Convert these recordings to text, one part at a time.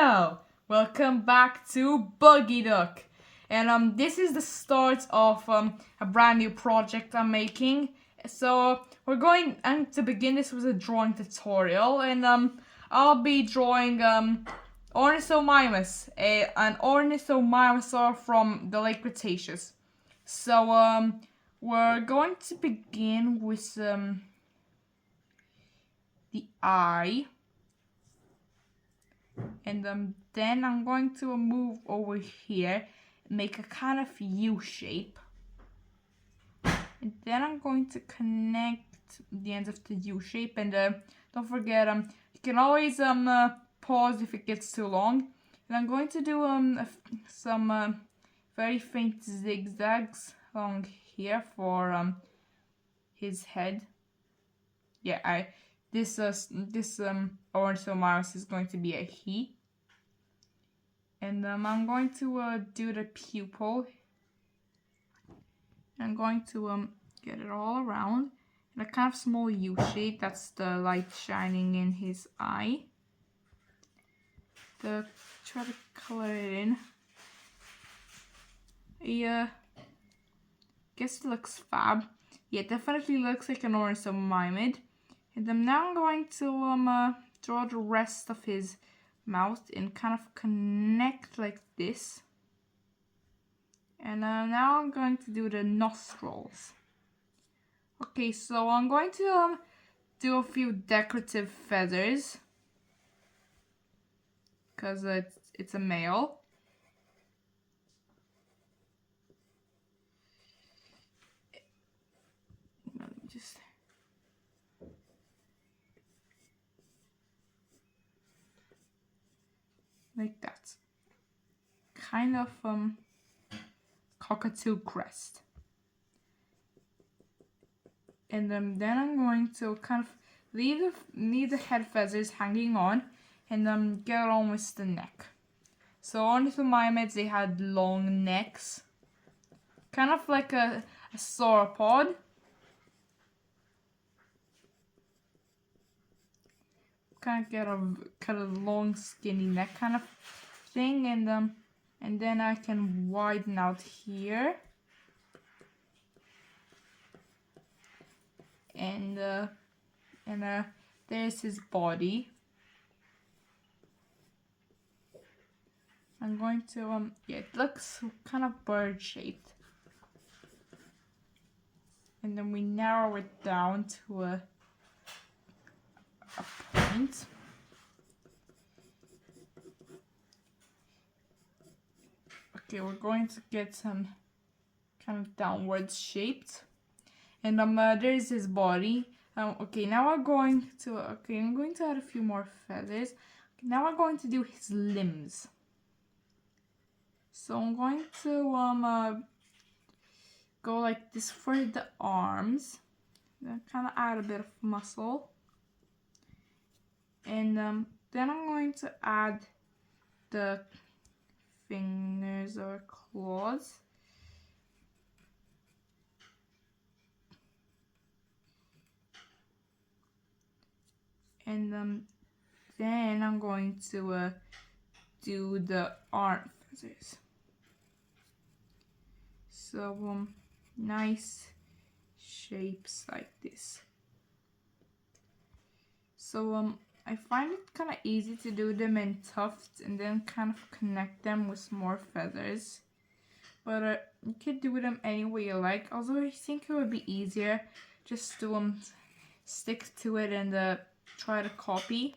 Hello! Welcome back to Buggy Duck. And this is the start of a brand new project I'm making. So we're going to begin this with a drawing tutorial, and I'll be drawing ornithomimus, an ornithomimosaur from the late Cretaceous. So we're going to begin with the eye. And then I'm going to move over here, make a kind of U shape. And then I'm going to connect the ends of the U shape. And don't forget, you can always pause if it gets too long. And I'm going to do some very faint zigzags along here for his head. Yeah, this ornithomimus is going to be a he. And I'm going to do the pupil. I'm going to get it all around in a kind of small U shape. That's the light shining in his eye. Try to color it in. Yeah, guess it looks fab. Yeah, it definitely looks like an ornithomimid. And then now I'm going to draw the rest of his mouth and kind of connect like this. And now I'm going to do the nostrils. Okay, so I'm going to do a few decorative feathers, because it's a male. Let me just... like that. Kind of cockatoo crest. And then I'm going to kind of leave the head feathers hanging on, and get on with the neck. So ornithomimids, they had long necks, kind of like a sauropod. Kind of get a kind of long skinny neck kind of thing, and then I can widen out here, and there's his body. I'm going to yeah, it looks kind of bird shaped, and then we narrow it down to a point. Okay, we're going to get some kind of downwards shaped, and there's his body. Okay, now I'm going to add a few more feathers. Okay, now we're going to do his limbs. So I'm going to go like this for the arms, then kind of add a bit of muscle. And then I'm going to add the fingers or claws. And then I'm going to do the arm feathers. So nice shapes like this. So I find it kind of easy to do them in tufts and then kind of connect them with more feathers. But you could do them any way you like. Although I think it would be easier just to stick to it and try to copy.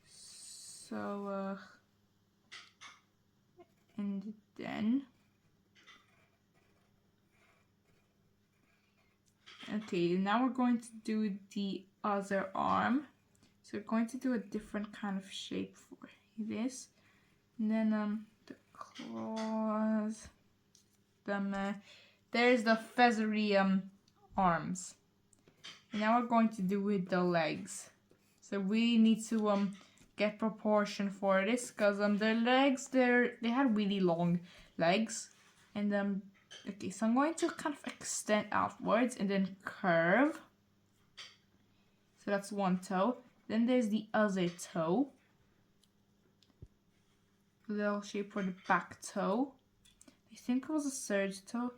So and then okay, now we're going to do the other arm. So we're going to do a different kind of shape for this. And then the claws. There's the feathery arms. And now we're going to do with the legs. So we need to get proportion for this, because their legs, they had really long legs. And okay, so I'm going to kind of extend outwards and then curve. So that's one toe. Then there's the other toe. Little shape for the back toe. I think it was a third toe.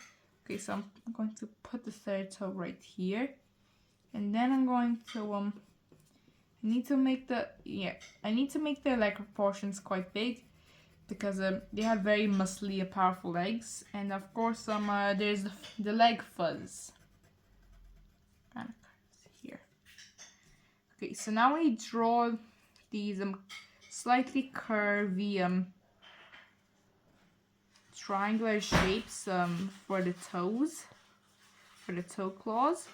Okay, so I'm going to put the third toe right here. And then I'm going to I need to make the leg proportions quite big because they have very muscly, powerful legs, and of course there's the leg fuzz. Here. Okay, so now we draw these slightly curvy triangular shapes for the toes, for the toe claws.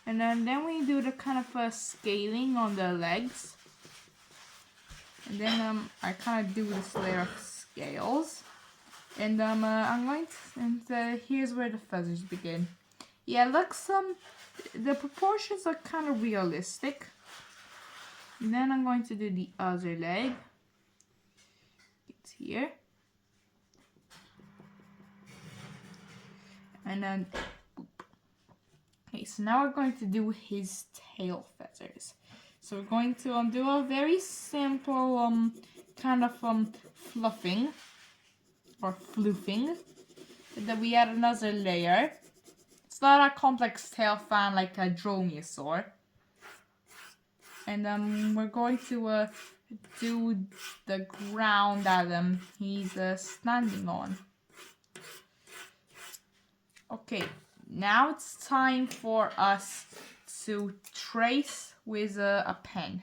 And then we do the kind of scaling on the legs. And then I kind of do this layer of scales. And I'm going to, and here's where the feathers begin. Yeah, it looks, the proportions are kind of realistic. And then I'm going to do the other leg. It's here. And then, boop. Okay, so now we're going to do his tail feathers. So we're going to do a very simple kind of fluffing or floofing. And then we add another layer. It's not a complex tail fan like a dromaeosaur. And we're going to do the ground that he's standing on. Okay, now it's time for us to trace with a pen.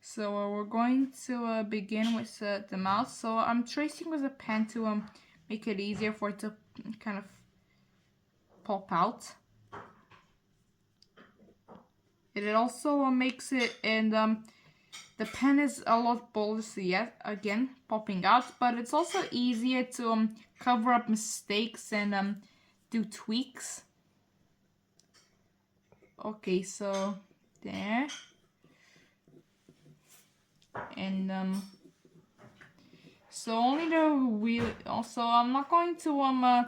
So we're going to begin with the mouth. So I'm tracing with a pen to make it easier for it to kind of pop out. It also makes it, and the pen is a lot bolder, so yeah, again, popping out, but it's also easier to cover up mistakes and do tweaks. Okay, so there. And so only the wheel, also I'm not going to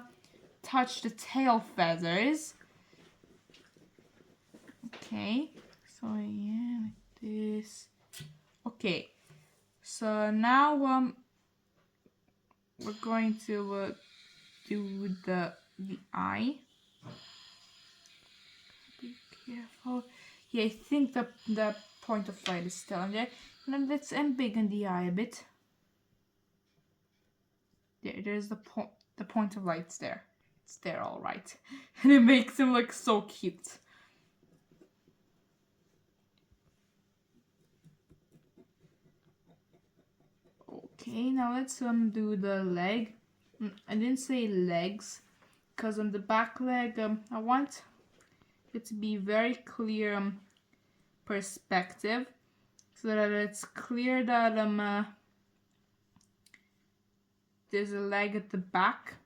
touch the tail feathers. Okay, so yeah, like this. Okay, so now we're going to do the eye. Be careful. Yeah, I think the point of light is still in there. And then let's embiggen the eye a bit. There's the point of light's there. It's there, all right, and it makes him look so cute. Okay, now let's do the leg. I didn't say legs, because on the back leg, I want it to be very clear perspective, so that it's clear that there's a leg at the back,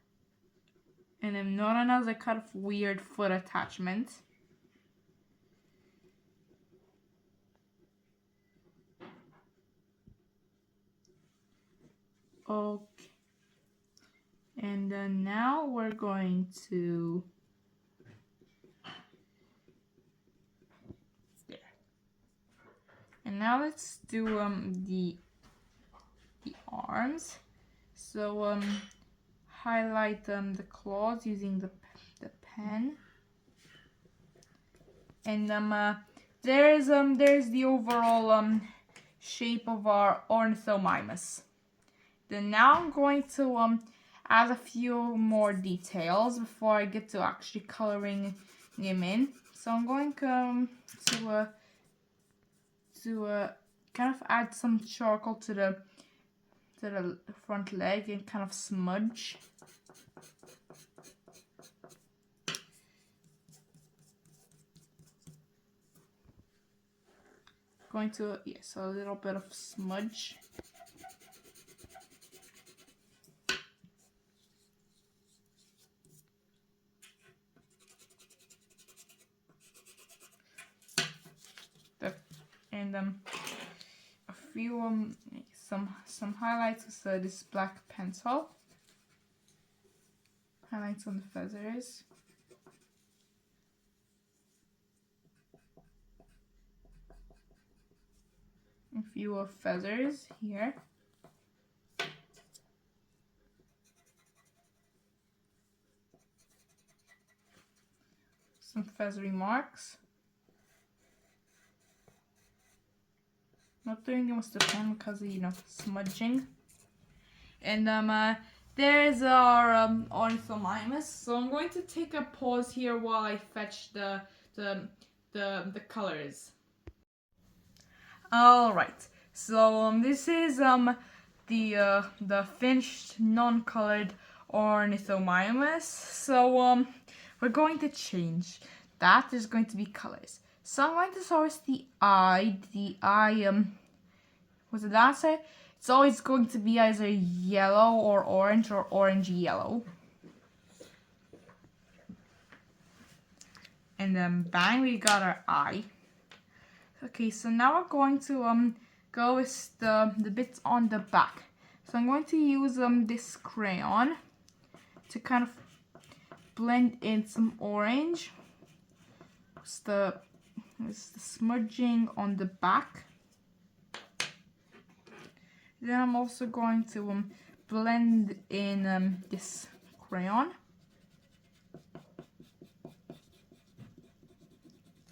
and then not another kind of weird foot attachment. Okay, and then now we're going to there. And now let's do the arms. So highlight the claws using the pen. And there's the overall shape of our ornithomimus. Then now I'm going to add a few more details before I get to actually coloring him in. So I'm going to kind of add some charcoal to the front leg and kind of smudge. Going to, yes, a little bit of smudge. And a few some highlights with this black pencil. Highlights on the feathers. few feathers here. Some feathery marks. Not doing it with the pen because of, you know, smudging. And there's our ornithomimus. So I'm going to take a pause here while I fetch the colors. All right. So this is the finished non-colored ornithomimus. So we're going to change that. There's going to be colors. So I'm going to source the eye. The eye was it that side? It's always going to be either yellow or orange yellow. And then bang, we got our eye. Okay, so now we're going to go with the bits on the back. So I'm going to use this crayon to kind of blend in some orange. It's the smudging on the back. Then I'm also going to blend in this crayon.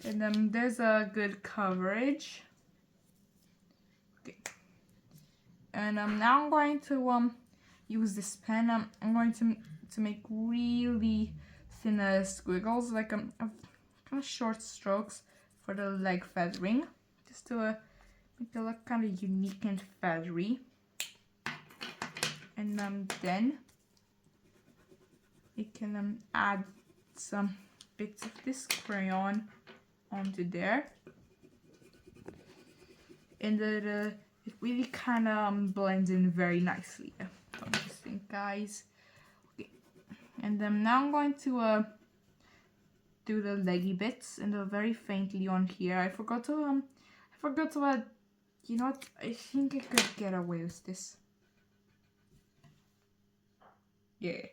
And there's a good coverage. Okay. And now I'm going to use this pen. I'm going to make really thin squiggles, like kind of short strokes for the leg feathering, just to make it look kind of unique and feathery. And then you can add some bits of this crayon onto there, and it really kind of blends in very nicely. Don't you think, guys? Okay, and then now I'm going to do the leggy bits, and very faintly on here. I forgot to add. You know what? I think I could get away with this. Yeah,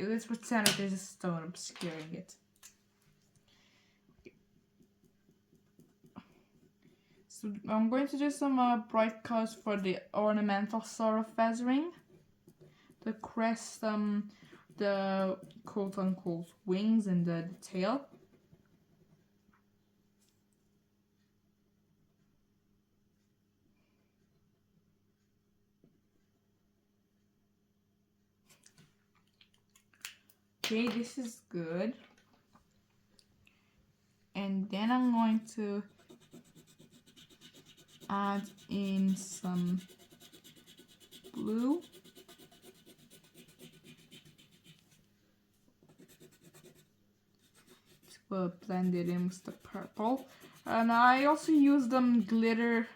let's pretend that there's a stone obscuring it. So I'm going to do some bright colors for the ornamental sort of feathering. The crest, the quote-unquote wings, and the tail. Okay, this is good. And then I'm going to add in some blue. To blend it in with the purple. And I also use glitter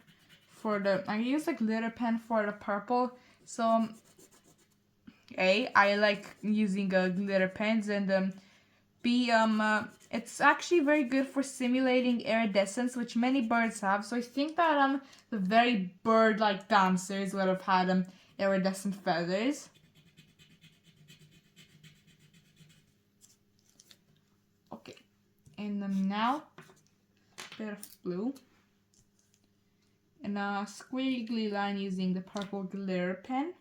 for I use a glitter pen for the purple. So A, I like using glitter pens, and B, it's actually very good for simulating iridescence, which many birds have. So I think that the very bird-like dancers would have had iridescent feathers. Okay, and now a bit of blue and a squiggly line using the purple glitter pen.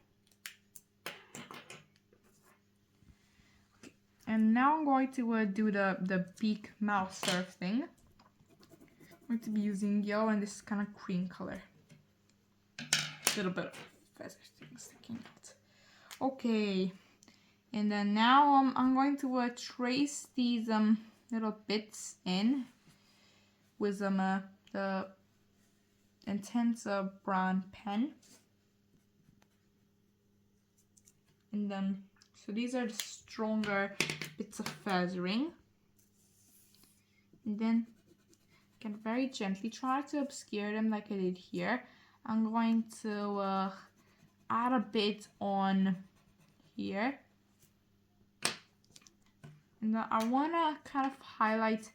And now I'm going to do the beak mouth sort of thing. I'm going to be using yellow and this kind of cream color. A little bit of feather things sticking out. Okay, and then now I'm going to trace these little bits in with the intense brown pen. And then so these are the stronger bits of feathering. And then I can very gently try to obscure them like I did here. I'm going to add a bit on here. And I want to kind of highlight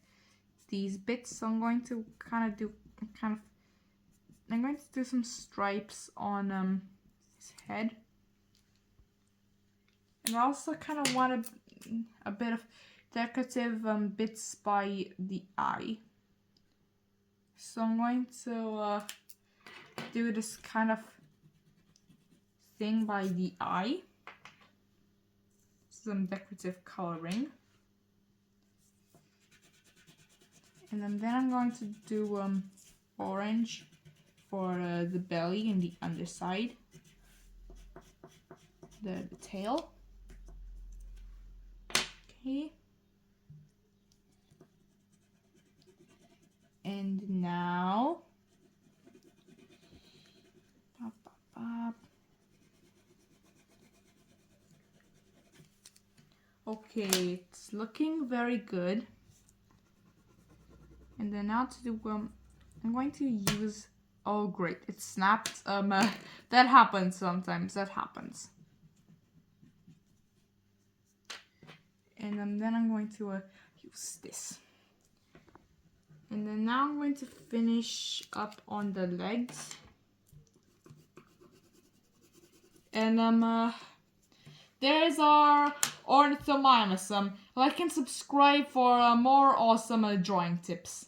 these bits. So I'm going to I'm going to do some stripes on his head. And I also kind of want a bit of decorative bits by the eye. So I'm going to do this kind of thing by the eye. Some decorative coloring. And then I'm going to do orange for the belly and the underside. The tail. Okay. And now okay, it's looking very good. And then now to do I'm going to use, oh great, it snapped. That happens sometimes, that happens. And then I'm going to use this. And then now I'm going to finish up on the legs. And there's our ornithomimus. Like and subscribe for more awesome drawing tips.